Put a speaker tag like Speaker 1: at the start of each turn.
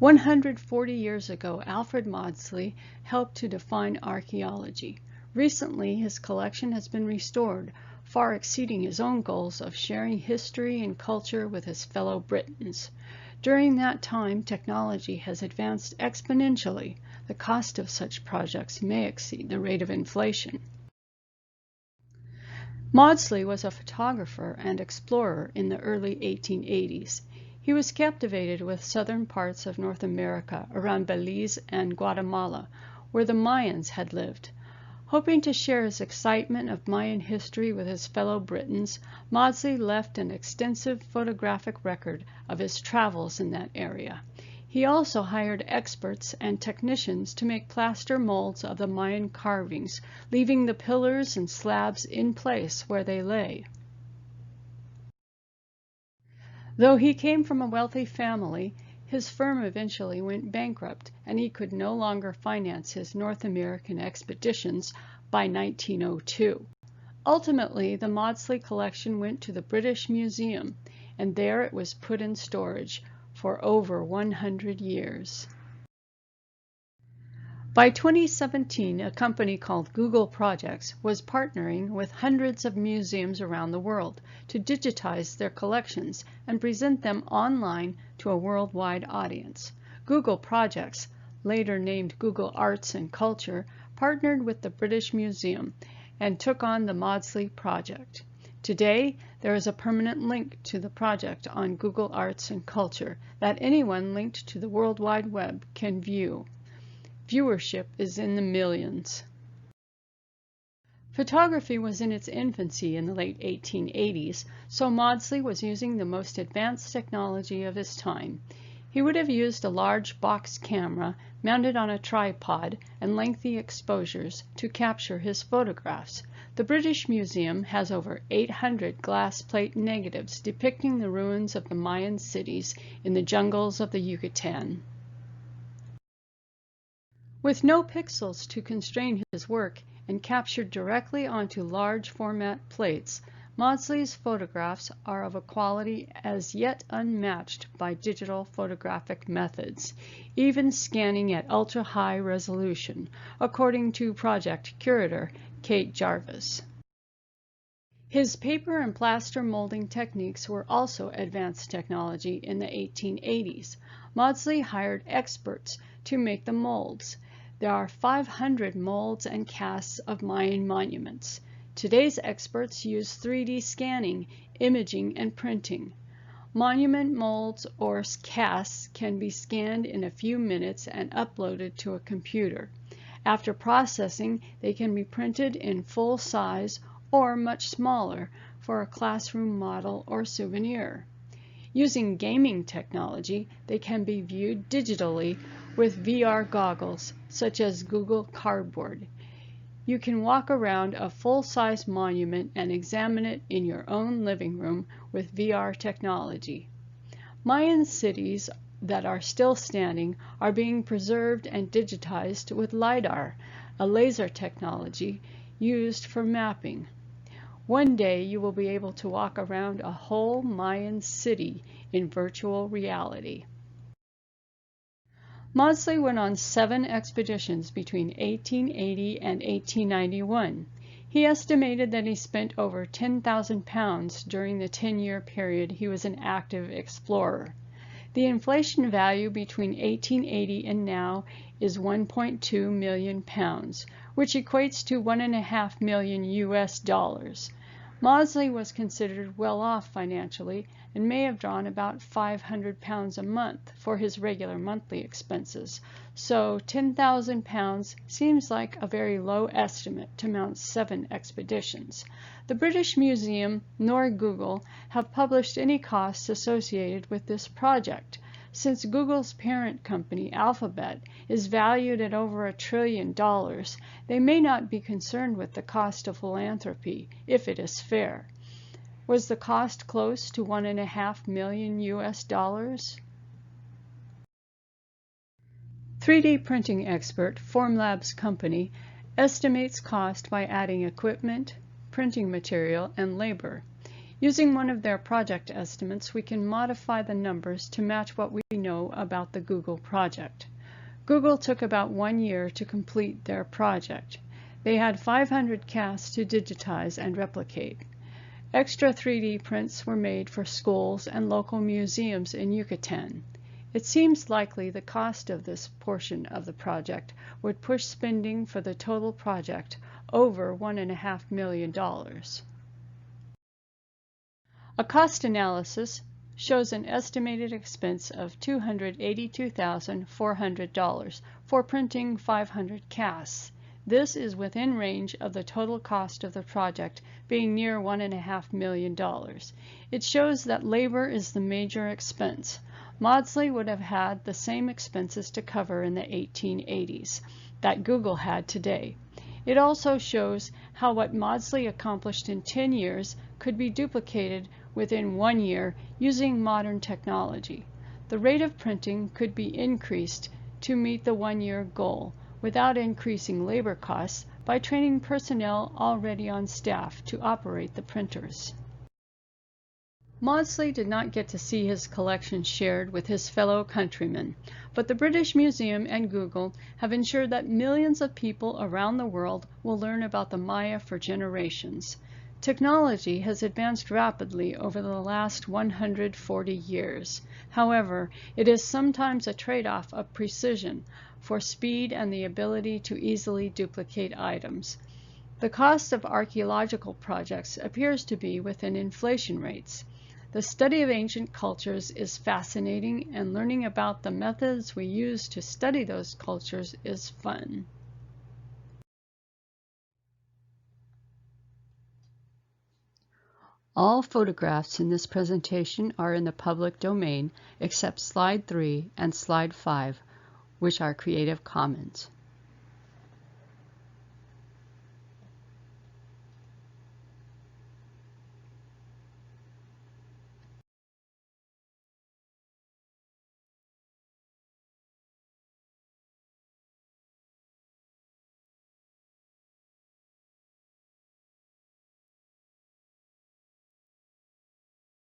Speaker 1: 140 years ago, Alfred Maudsley helped to define archaeology. Recently, his collection has been restored, far exceeding his own goals of sharing history and culture with his fellow Britons. During that time, technology has advanced exponentially. The cost of such projects may exceed the rate of inflation. Maudsley was a photographer and explorer in the early 1880s. He was captivated with southern parts of North America around Belize and Guatemala, where the Mayans had lived. Hoping to share his excitement of Mayan history with his fellow Britons, Maudsley left an extensive photographic record of his travels in that area. He also hired experts and technicians to make plaster molds of the Mayan carvings, leaving the pillars and slabs in place where they lay. Though he came from a wealthy family, his firm eventually went bankrupt, and he could no longer finance his North American expeditions by 1902. Ultimately, the Maudsley collection went to the British Museum, and there it was put in storage for over 100 years. By 2017, a company called Google Projects was partnering with hundreds of museums around the world to digitize their collections and present them online to a worldwide audience. Google Projects, later named Google Arts and Culture, partnered with the British Museum and took on the Maudsley Project. Today, there is a permanent link to the project on Google Arts and Culture that anyone linked to the World Wide Web can view. Viewership is in the millions. Photography was in its infancy in the late 1880s, so Maudsley was using the most advanced technology of his time. He would have used a large box camera mounted on a tripod and lengthy exposures to capture his photographs. The British Museum has over 800 glass plate negatives depicting the ruins of the Mayan cities in the jungles of the Yucatan. With no pixels to constrain his work and captured directly onto large format plates, Maudsley's photographs are of a quality as yet unmatched by digital photographic methods, even scanning at ultra-high resolution, according to project curator Kate Jarvis. His paper and plaster molding techniques were also advanced technology in the 1880s. Maudsley hired experts to make the molds. There are 500 molds and casts of Mayan monuments. Today's experts use 3D scanning, imaging, and printing. Monument molds or casts can be scanned in a few minutes and uploaded to a computer. After processing, they can be printed in full size or much smaller for a classroom model or souvenir. Using gaming technology, they can be viewed digitally with VR goggles, such as Google Cardboard. You can walk around a full-size monument and examine it in your own living room with VR technology. Mayan cities that are still standing are being preserved and digitized with LiDAR, a laser technology used for mapping. One day you will be able to walk around a whole Mayan city in virtual reality. Maudsley went on 7 expeditions between 1880 and 1891. He estimated that he spent over 10,000 pounds during the 10-year period he was an active explorer. The inflation value between 1880 and now is 1.2 million pounds, which equates to $1.5 million US. Maudsley was considered well off financially and may have drawn about 500 pounds a month for his regular monthly expenses, so 10,000 pounds seems like a very low estimate to mount 7 expeditions. The British Museum nor Google have published any costs associated with this project. Since Google's parent company, Alphabet, is valued at over $1 trillion, they may not be concerned with the cost of philanthropy, if it is fair. Was the cost close to $1.5 million US? 3D printing expert Formlabs Company estimates cost by adding equipment, printing material, and labor. Using one of their project estimates, we can modify the numbers to match what we know about the Google project. Google took about 1 year to complete their project. They had 500 casts to digitize and replicate. Extra 3D prints were made for schools and local museums in Yucatan. It seems likely the cost of this portion of the project would push spending for the total project over $1.5 million. A cost analysis shows an estimated expense of $282,400 for printing 500 casts. This is within range of the total cost of the project being near $1.5 million. It shows that labor is the major expense. Maudsley would have had the same expenses to cover in the 1880s that Google had today. It also shows how what Maudsley accomplished in 10 years could be duplicated within 1 year using modern technology. The rate of printing could be increased to meet the 1-year goal without increasing labor costs by training personnel already on staff to operate the printers. Maudsley did not get to see his collection shared with his fellow countrymen, but the British Museum and Google have ensured that millions of people around the world will learn about the Maya for generations. Technology has advanced rapidly over the last 140 years. However, it is sometimes a trade-off of precision for speed and the ability to easily duplicate items. The cost of archaeological projects appears to be within inflation rates. The study of ancient cultures is fascinating, and learning about the methods we use to study those cultures is fun. All photographs in this presentation are in the public domain except slide 3 and slide 5, which are Creative Commons.